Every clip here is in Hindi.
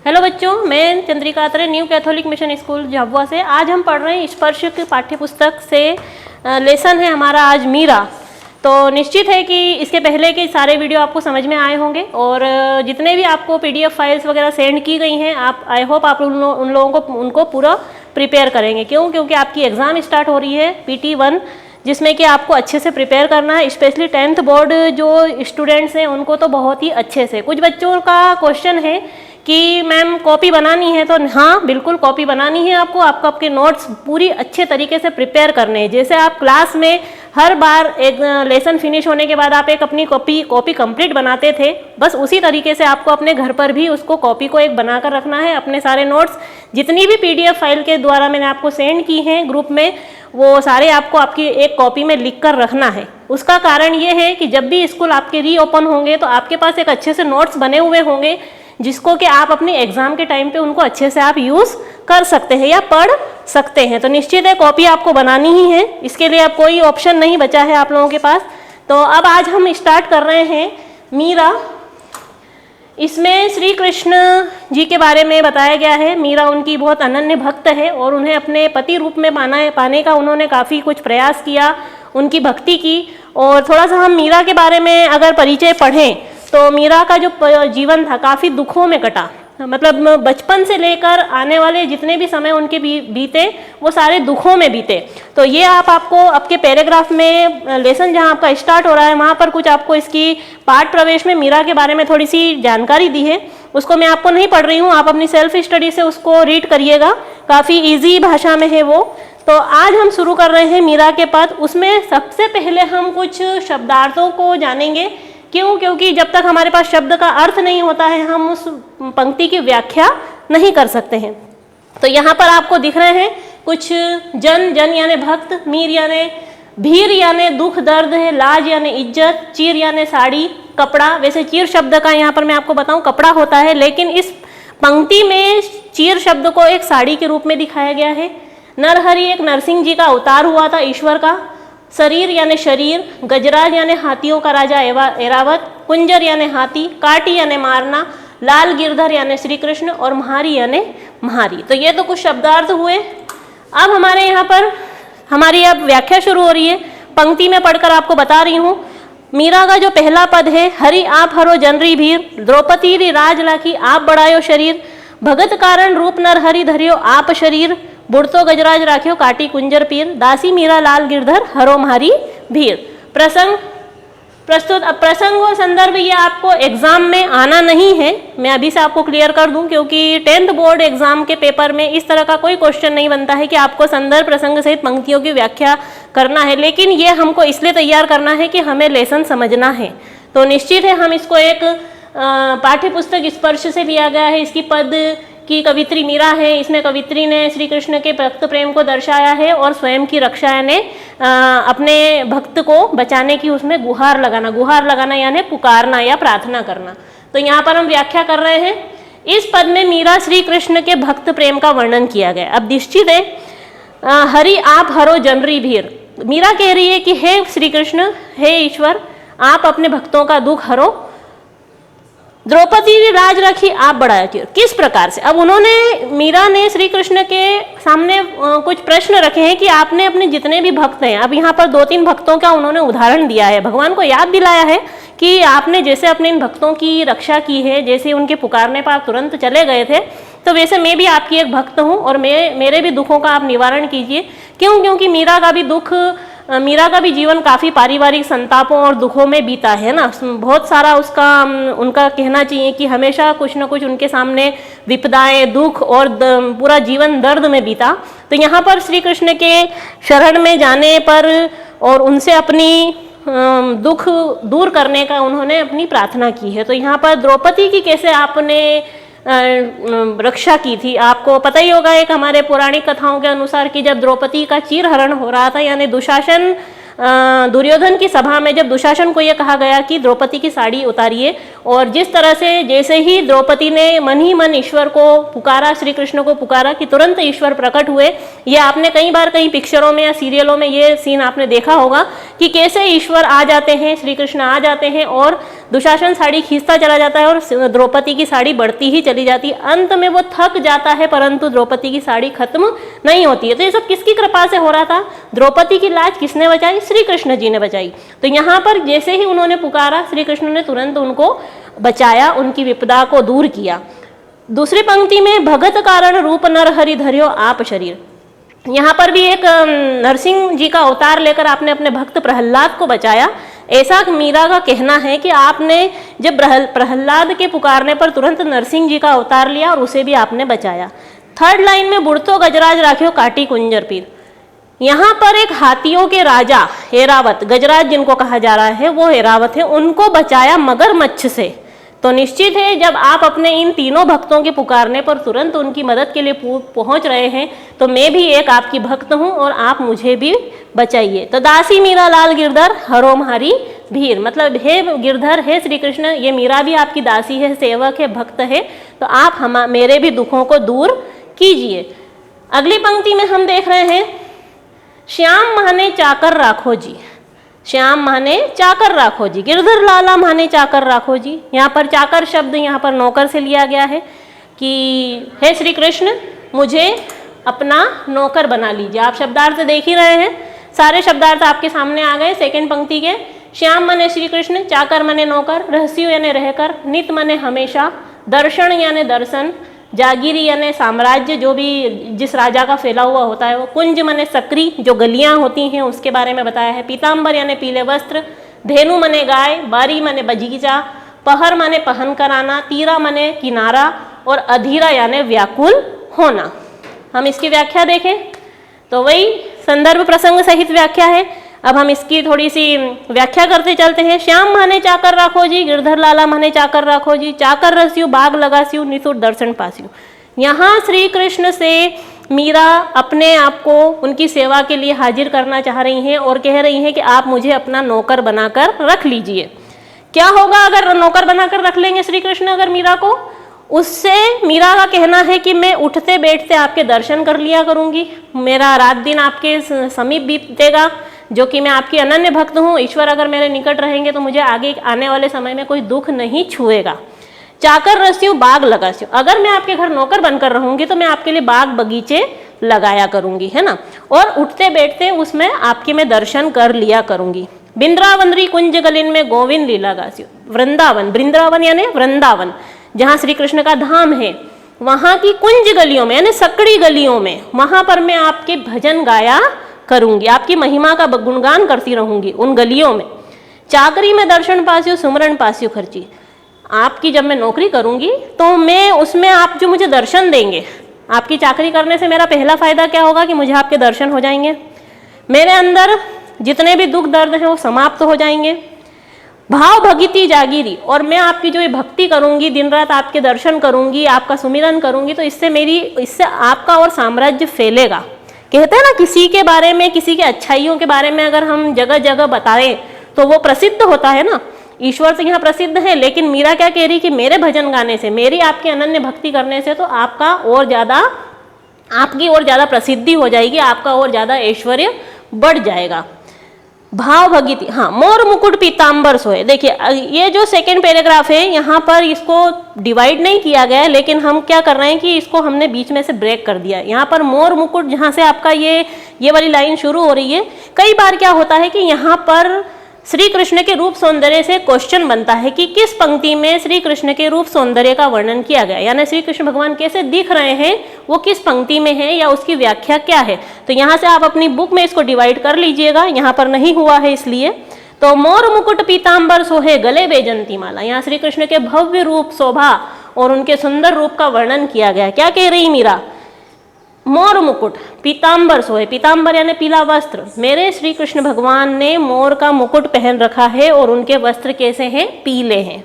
हेलो बच्चों, मैं Chandrika Atre new Catholic mission school Jhabua से। आज हम पढ़ रहे हैं स्पर्श की पाठ्य पुस्तक से लेसन है हमारा आज मीरा। तो निश्चित है कि इसके पहले के सारे वीडियो आपको समझ में आए होंगे और जितने भी आपको पीडीएफ फाइल्स वगैरह सेंड की गई हैं, आप आई होप आप उन लोगों को उनको पूरा प्रिपेयर करेंगे। क्योंकि आपकी एग्ज़ाम स्टार्ट हो रही है PT1, जिसमें कि आपको अच्छे से प्रिपेयर करना है। स्पेशली 10th बोर्ड जो स्टूडेंट्स हैं उनको तो बहुत ही अच्छे से। कुछ बच्चों का क्वेश्चन है कि मैम कॉपी बनानी है, तो हाँ बिल्कुल कॉपी बनानी है आपको आपके नोट्स पूरी अच्छे तरीके से प्रिपेयर करने हैं। जैसे आप क्लास में हर बार एक लेसन फिनिश होने के बाद आप एक अपनी कॉपी कंप्लीट बनाते थे, बस उसी तरीके से आपको अपने घर पर भी उसको कॉपी को एक बनाकर रखना है। अपने सारे नोट्स जितनी भी PDF फाइल के द्वारा मैंने आपको सेंड की हैं ग्रुप में, वो सारे आपको आपकी एक कॉपी में लिख कर रखना है। उसका कारण ये है कि जब भी स्कूल आपके रीओपन होंगे तो आपके पास एक अच्छे से नोट्स बने हुए होंगे, जिसको कि आप अपने एग्जाम के टाइम पे उनको अच्छे से आप यूज़ कर सकते हैं या पढ़ सकते हैं। तो निश्चित है कॉपी आपको बनानी ही है, इसके लिए अब कोई ऑप्शन नहीं बचा है आप लोगों के पास। तो अब आज हम स्टार्ट कर रहे हैं मीरा। इसमें श्री कृष्ण जी के बारे में बताया गया है। मीरा उनकी बहुत अनन्य भक्त है और उन्हें अपने पति रूप में पाने का उन्होंने काफ़ी कुछ प्रयास किया, उनकी भक्ति की। और थोड़ा सा हम मीरा के बारे में अगर परिचय पढ़ें तो मीरा का जो जीवन था काफ़ी दुखों में कटा। मतलब बचपन से लेकर आने वाले जितने भी समय उनके बीते वो सारे दुखों में बीते। तो ये आपको आपके पैराग्राफ में लेसन जहाँ आपका स्टार्ट हो रहा है वहाँ पर कुछ आपको इसकी पाठ प्रवेश में मीरा के बारे में थोड़ी सी जानकारी दी है। उसको मैं आपको नहीं पढ़ रही हूँ, आप अपनी सेल्फ स्टडी से उसको रीड करिएगा, काफ़ी ईजी भाषा में है वो। तो आज हम शुरू कर रहे हैं मीरा के पद। उसमें सबसे पहले हम कुछ शब्दार्थों को जानेंगे। क्योंकि जब तक हमारे पास शब्द का अर्थ नहीं होता है हम उस पंक्ति की व्याख्या नहीं कर सकते हैं। तो यहाँ पर आपको दिख रहे हैं कुछ जन यानी भक्त, मीर यानी भीर यानी दुख दर्द है, लाज यानी इज्जत, चीर यानी साड़ी, कपड़ा। वैसे चीर शब्द का यहाँ पर मैं आपको बताऊँ कपड़ा होता है, लेकिन इस पंक्ति में चीर शब्द को एक साड़ी के रूप में दिखाया गया है। नरहरि एक नरसिंह जी का अवतार हुआ था ईश्वर का। शरीर यानी शरीर, गजराज यानी हाथियों का राजा एरावत, कुंजर यानी हाथी, काटी यानी मारना, लाल गिरधर यानी श्री कृष्ण और महारी यानी महारी। तो ये तो कुछ शब्दार्थ हुए। अब हमारे यहाँ पर हमारी अब व्याख्या शुरू हो रही है। पंक्ति में पढ़कर आपको बता रही हूँ। मीरा का जो पहला पद है, हरि आप हरो जनरी भीर, द्रौपदी री राज लाखी आप बढ़ायो शरीर, भगत कारण रूप नर हरि धरियो आप शरीर, बुढ़तो गजराज राखियो काटी कुंजर पीर, दासी मीरा लाल गिरधर हरो मारी भीर। प्रसंग प्रस्तुत। अब प्रसंग और संदर्भ ये आपको एग्जाम में आना नहीं है, मैं अभी से आपको क्लियर कर दूं, क्योंकि 10th बोर्ड एग्जाम के पेपर में इस तरह का कोई क्वेश्चन नहीं बनता है कि आपको संदर्भ प्रसंग सहित पंक्तियों की व्याख्या करना है। लेकिन ये हमको इसलिए तैयार करना है कि हमें लेसन समझना है। तो निश्चित है हम इसको एक पाठ्य पुस्तक स्पर्श से लिया गया है। इसकी पद की कवित्री मीरा है। इसमें कवित्री ने श्री कृष्ण के भक्त प्रेम को दर्शाया है और स्वयं की रक्षा ने अपने भक्त को बचाने की उसमें गुहार लगाना यानी पुकारना या प्रार्थना करना। तो यहाँ पर हम व्याख्या कर रहे हैं। इस पद में मीरा श्री कृष्ण के भक्त प्रेम का वर्णन किया गया। अब निश्चित है हरि आप हरो जनरी भीर, मीरा कह रही है कि हे श्री कृष्ण, हे ईश्वर, आप अपने भक्तों का दुख हरो। द्रौपदी ने राज रखी आप बढ़ाया क्यों, किस प्रकार से। अब मीरा ने श्री कृष्ण के सामने कुछ प्रश्न रखे हैं कि आपने अपने जितने भी भक्त हैं, अब यहाँ पर 2-3 भक्तों का उन्होंने उदाहरण दिया है, भगवान को याद दिलाया है कि आपने जैसे अपने इन भक्तों की रक्षा की है, जैसे उनके पुकारने पर आप तुरंत चले गए थे, तो वैसे मैं भी आपकी एक भक्त हूँ और मेरे भी दुखों का आप निवारण कीजिए। क्योंकि मीरा का भी जीवन काफ़ी पारिवारिक संतापों और दुखों में बीता है ना। बहुत सारा उनका कहना चाहिए कि हमेशा कुछ न कुछ उनके सामने विपदाएं, दुख और पूरा जीवन दर्द में बीता। तो यहाँ पर श्री कृष्ण के शरण में जाने पर और उनसे अपनी दुख दूर करने का उन्होंने अपनी प्रार्थना की है। तो यहाँ पर द्रौपदी की कैसे आपने रक्षा की थी, आपको पता ही होगा एक हमारे पौराणिक कथाओं के अनुसार कि जब द्रौपदी का चीरहरण हो रहा था, यानी दुशासन दुर्योधन की सभा में जब दुशासन को यह कहा गया कि द्रौपदी की साड़ी उतारिए, और जिस तरह से जैसे ही द्रौपदी ने मन ही मन ईश्वर को पुकारा, श्री कृष्ण को पुकारा कि तुरंत ईश्वर प्रकट हुए। ये आपने कई बार कई पिक्चरों में या सीरियलों में ये सीन आपने देखा होगा कि कैसे ईश्वर आ जाते हैं, श्री कृष्ण आ जाते हैं और दुशासन साड़ी खींचता चला जाता है और द्रौपदी की साड़ी बढ़ती ही चली जाती है। अंत में वो थक जाता है परंतु द्रौपदी की साड़ी खत्म नहीं होती है। तो ये सब किसकी कृपा से हो रहा था? द्रौपदी की लाज किसने बचाई? श्री कृष्ण जी ने बचाई। तो यहाँ पर जैसे ही उन्होंने पुकारा, श्री कृष्ण ने तुरंत उनको बचाया, उनकी विपदा को दूर किया। दूसरी पंक्ति में भगत कारण रूप नर हरि धर्यो आप शरीर, यहाँ पर भी एक नरसिंह जी का अवतार लेकर आपने अपने भक्त प्रहलाद को बचाया। ऐसा मीरा का कहना है कि आपने जब प्रहलाद के पुकारने पर तुरंत नरसिंह जी का अवतार लिया और उसे भी आपने बचाया। थर्ड लाइन में बुढ़तो गजराज राखियो काटी कुंजर पीर, यहाँ पर एक हाथियों के राजा ऐरावत, गजराज जिनको कहा जा रहा है वो ऐरावत है, उनको बचाया मगरमच्छ से। तो निश्चित है जब आप अपने इन तीनों भक्तों के पुकारने पर तुरंत उनकी मदद के लिए पहुंच रहे हैं तो मैं भी एक आपकी भक्त हूं और आप मुझे भी बचाइए। तो दासी मीरा लाल गिरधर हरो म्हारी भीर, मतलब हे गिरधर, हे श्री कृष्ण, ये मीरा भी आपकी दासी है, सेवक है, भक्त है, तो आप मेरे भी दुखों को दूर कीजिए। अगली पंक्ति में हम देख रहे हैं श्याम माने चाकर राखो जी, श्याम माने चाकर राखो जी, गिरधर लाला माने चाकर राखो जी। यहाँ पर चाकर शब्द यहाँ पर नौकर से लिया गया है कि हे श्री कृष्ण मुझे अपना नौकर बना लीजिए। आप शब्दार्थ देख ही रहे हैं, सारे शब्दार्थ आपके सामने आ गए सेकंड पंक्ति के। श्याम माने श्री कृष्ण, चाकर माने नौकर, रहस्यु यानी रहकर, नित माने हमेशा, दर्शन यानी दर्शन, जागीरी यानी साम्राज्य जो भी जिस राजा का फैला हुआ होता है वो, कुंज माने सकरी जो गलियां होती हैं उसके बारे में बताया है, पीताम्बर यानी पीले वस्त्र, धेनु माने गाय, बारी माने बगीचा, पहर माने पहन कराना, तीरा माने किनारा और अधीरा यानी व्याकुल होना। हम इसकी व्याख्या देखें तो वही संदर्भ प्रसंग सहित व्याख्या है। अब हम इसकी थोड़ी सी व्याख्या करते चलते हैं। श्याम माने चाकर राखो जी, गिरधर लाला माने चाकर राखो जी, चाकर रस्यु बाग लगास्यु निसुर दर्शन पास्यु। यहाँ श्री कृष्ण से मीरा अपने आप को उनकी सेवा के लिए हाजिर करना चाह रही हैं और कह रही हैं कि आप मुझे अपना नौकर बनाकर रख लीजिए। क्या होगा अगर नौकर बनाकर रख लेंगे श्री कृष्ण अगर मीरा को? उससे मीरा का कहना है कि मैं उठते बैठते आपके दर्शन कर लिया करूंगी, मेरा रात दिन आपके समीप बीतेगा, जो कि मैं आपकी अनन्य भक्त हूँ। ईश्वर अगर मेरे निकट रहेंगे तो मुझे आगे आने वाले समय में कोई दुख नहीं छुएगा। चाकर रस्यु बाग लगास्यु, अगर मैं आपके घर नौकर बनकर रहूंगी तो मैं आपके लिए बाग बगीचे लगाया करूंगी, है ना, और उठते बैठते उसमें आपके मैं दर्शन कर लिया करूंगी। बिंद्रावनरी कुंज गलिन में गोविंद लीला गास्यु, वृंदावन, वृंदावन यानी वृंदावन जहाँ श्री कृष्ण का धाम है, वहाँ की कुंज गलियों में यानी सकड़ी गलियों में, वहाँ पर मैं आपके भजन गाया करूंगी, आपकी महिमा का गुणगान करती रहूंगी उन गलियों में। चाकरी में दर्शन पास्यु सुमरण पास्यु खर्ची, आपकी जब मैं नौकरी करूंगी तो मैं उसमें आप जो मुझे दर्शन देंगे, आपकी चाकरी करने से मेरा पहला फायदा क्या होगा कि मुझे आपके दर्शन हो जाएंगे, मेरे अंदर जितने भी दुख दर्द हैं वो समाप्त हो जाएंगे। भाव भगिती जागीरी, और मैं आपकी जो ये भक्ति करूंगी, दिन रात आपके दर्शन करूंगी, आपका सुमिरन करूंगी, तो इससे आपका और साम्राज्य फैलेगा। कहते हैं ना किसी के बारे में, किसी के अच्छाइयों के बारे में अगर हम जगह जगह बताएं तो वो प्रसिद्ध होता है ना, ईश्वर से यहाँ प्रसिद्ध है। लेकिन मीरा क्या कह रही कि मेरे भजन गाने से, मेरी आपकी अनन्य भक्ति करने से तो आपकी और ज्यादा प्रसिद्धि हो जाएगी, आपका और ज्यादा ऐश्वर्य बढ़ जाएगा। भाव भगिती, हाँ, मोर मुकुट पीताम्बर सोए। देखिए ये जो सेकेंड पैराग्राफ है यहाँ पर इसको डिवाइड नहीं किया गया है, लेकिन हम क्या कर रहे हैं कि इसको हमने बीच में से ब्रेक कर दिया है। यहाँ पर मोर मुकुट जहाँ से आपका ये वाली लाइन शुरू हो रही है, कई बार क्या होता है कि यहाँ पर श्री कृष्ण के रूप सौंदर्य से क्वेश्चन बनता है कि किस पंक्ति में श्री कृष्ण के रूप सौंदर्य का वर्णन किया गया, यानी श्री कृष्ण भगवान कैसे दिख रहे हैं वो किस पंक्ति में है या उसकी व्याख्या क्या है। तो यहाँ से आप अपनी बुक में इसको डिवाइड कर लीजिएगा, यहाँ पर नहीं हुआ है इसलिए। तो मोर मुकुट पीताम्बर सोहे गले बेजंती माला, यहाँ श्री कृष्ण के भव्य रूप, शोभा और उनके सुंदर रूप का वर्णन किया गया। क्या कह रही मीरा? मोर मुकुट पीताम्बर सोहे, पीताम्बर यानी पीला वस्त्र, मेरे श्री कृष्ण भगवान ने मोर का मुकुट पहन रखा है और उनके वस्त्र कैसे हैं? पीले हैं।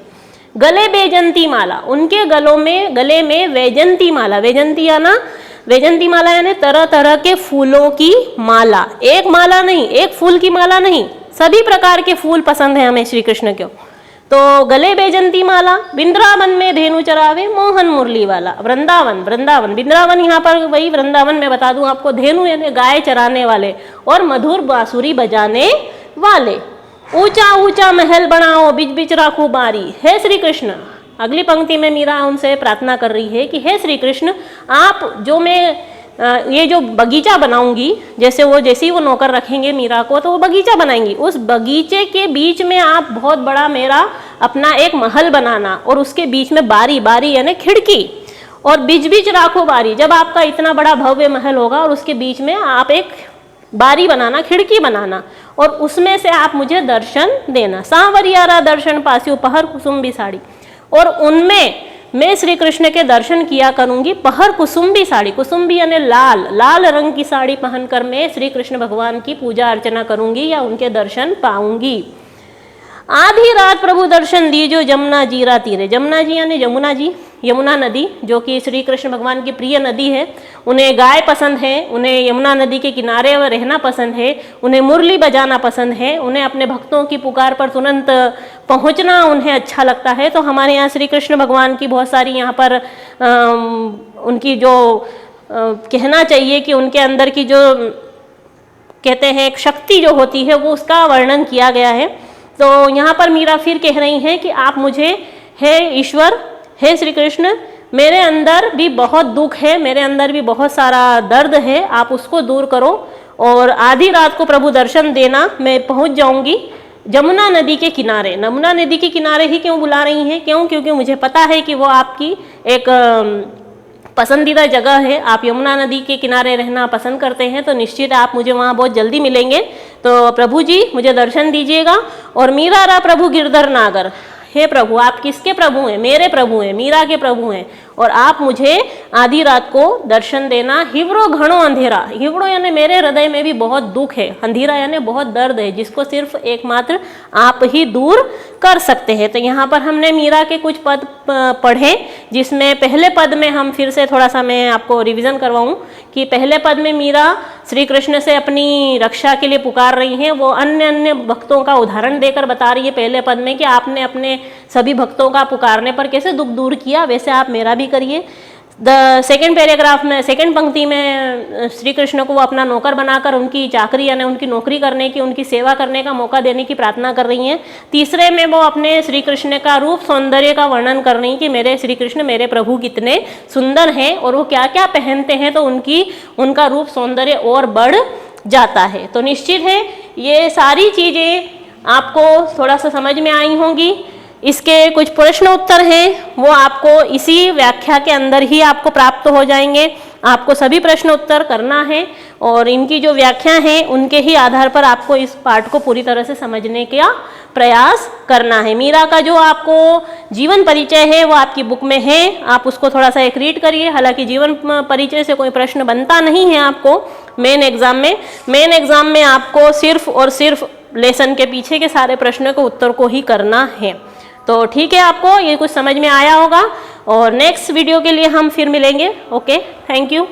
गले बेजंती माला, उनके गले में वैजंती माला, वैजंती माला यानी तरह तरह के फूलों की माला, एक माला नहीं, एक फूल की माला नहीं, सभी प्रकार के फूल पसंद है हमें श्री कृष्ण को। तो गले बेजंती माला, वृंदावन में धेनु चरावे मोहन मुरली वाला, वृंदावन, वृंदावन यहाँ पर वही वृंदावन में बता दूं आपको, धेनु यानी गाय चराने वाले और मधुर बांसुरी बजाने वाले, ऊंचा ऊंचा महल बनाओ बीच बीच राखो बारी। हे श्री कृष्ण, अगली पंक्ति में मीरा उनसे प्रार्थना कर रही है कि हे श्री कृष्ण, आप जो मैं ये जो बगीचा बनाऊंगी, जैसे ही वो नौकर रखेंगे मीरा को तो वो बगीचा बनाएंगी, उस बगीचे के बीच में आप बहुत बड़ा मेरा अपना एक महल बनाना और उसके बीच में बारी, बारी यानी खिड़की, और बीच बीच राखो बारी। जब आपका इतना बड़ा भव्य महल होगा और उसके बीच में आप एक बारी बनाना, खिड़की बनाना, और उसमें से आप मुझे दर्शन देना। सांवरियारा दर्शन पास्यु पहर कुसुम्बी साड़ी, और उनमें मैं श्री कृष्ण के दर्शन किया करूंगी। पहर कुसुम्बी साड़ी, कुसुम्बी यानी लाल, लाल रंग की साड़ी पहनकर मैं श्री कृष्ण भगवान की पूजा अर्चना करूंगी या उनके दर्शन पाऊंगी। आधी रात प्रभु दर्शन दीजो जमुना जीरा तीरे। जमुना जी यानी यमुना जी, यमुना नदी, जो कि श्री कृष्ण भगवान की प्रिय नदी है। उन्हें गाय पसंद है, उन्हें यमुना नदी के किनारे रहना पसंद है, उन्हें मुरली बजाना पसंद है, उन्हें अपने भक्तों की पुकार पर तुरंत पहुंचना उन्हें अच्छा लगता है। तो हमारे यहाँ श्री कृष्ण भगवान की बहुत सारी यहाँ पर उनकी जो कहना चाहिए कि उनके अंदर की जो कहते हैं एक शक्ति जो होती है वो उसका वर्णन किया गया है। तो यहाँ पर मीरा फिर कह रही हैं कि आप मुझे, हे ईश्वर, हे श्री कृष्ण, मेरे अंदर भी बहुत दुख है, मेरे अंदर भी बहुत सारा दर्द है, आप उसको दूर करो और आधी रात को प्रभु दर्शन देना। मैं पहुँच जाऊँगी जमुना नदी के किनारे। यमुना नदी के किनारे ही क्यों बुला रही हैं? क्यों? क्योंकि मुझे पता है कि वो आपकी एक पसंदीदा जगह है। आप यमुना नदी के किनारे रहना पसंद करते हैं, तो निश्चित आप मुझे वहाँ बहुत जल्दी मिलेंगे। तो प्रभु जी मुझे दर्शन दीजिएगा। और मीरा रा प्रभु गिरधर नागर, हे प्रभु, आप किसके प्रभु हैं? मेरे प्रभु हैं, मीरा के प्रभु हैं, और आप मुझे आधी रात को दर्शन देना। हिवरो घणो अंधेरा, हिवरो यानी मेरे हृदय में भी बहुत दुख है, अंधेरा यानी बहुत दर्द है, जिसको सिर्फ एकमात्र आप ही दूर कर सकते हैं। तो यहाँ पर हमने मीरा के कुछ पद पढ़े, जिसमें पहले पद में हम फिर से थोड़ा सा मैं आपको रिवीजन करवाऊँ कि पहले पद में मीरा श्री कृष्ण से अपनी रक्षा के लिए पुकार रही हैं। वो अन्य अन्य भक्तों का उदाहरण देकर बता रही है पहले पद में कि आपने अपने सभी भक्तों का पुकारने पर कैसे दुख दूर किया, वैसे आप मेरा भी करिए। सेकेंड पैराग्राफ में, सेकेंड पंक्ति में श्री कृष्ण को वो अपना नौकर बनाकर उनकी चाकरी यानी उनकी नौकरी करने की, उनकी सेवा करने का मौका देने की प्रार्थना कर रही हैं। तीसरे में वो अपने श्री कृष्ण का रूप सौंदर्य का वर्णन कर रही हैं कि मेरे श्री कृष्ण, मेरे प्रभु कितने सुंदर हैं और वो क्या क्या पहनते हैं, तो उनका रूप सौंदर्य और बढ़ जाता है। तो निश्चित है ये सारी चीज़ें आपको थोड़ा सा समझ में आई होंगी। इसके कुछ प्रश्न उत्तर हैं, वो आपको इसी व्याख्या के अंदर ही आपको प्राप्त हो जाएंगे। आपको सभी प्रश्न उत्तर करना है और इनकी जो व्याख्या है उनके ही आधार पर आपको इस पाठ को पूरी तरह से समझने का प्रयास करना है। मीरा का जो आपको जीवन परिचय है वो आपकी बुक में है, आप उसको थोड़ा सा एक रीड करिए। हालांकि जीवन परिचय से कोई प्रश्न बनता नहीं है आपको मेन एग्जाम में आपको सिर्फ और सिर्फ लेसन के पीछे के सारे प्रश्नों के उत्तर को ही करना है। तो ठीक है, आपको ये कुछ समझ में आया होगा और नेक्स्ट वीडियो के लिए हम फिर मिलेंगे। Okay, thank you.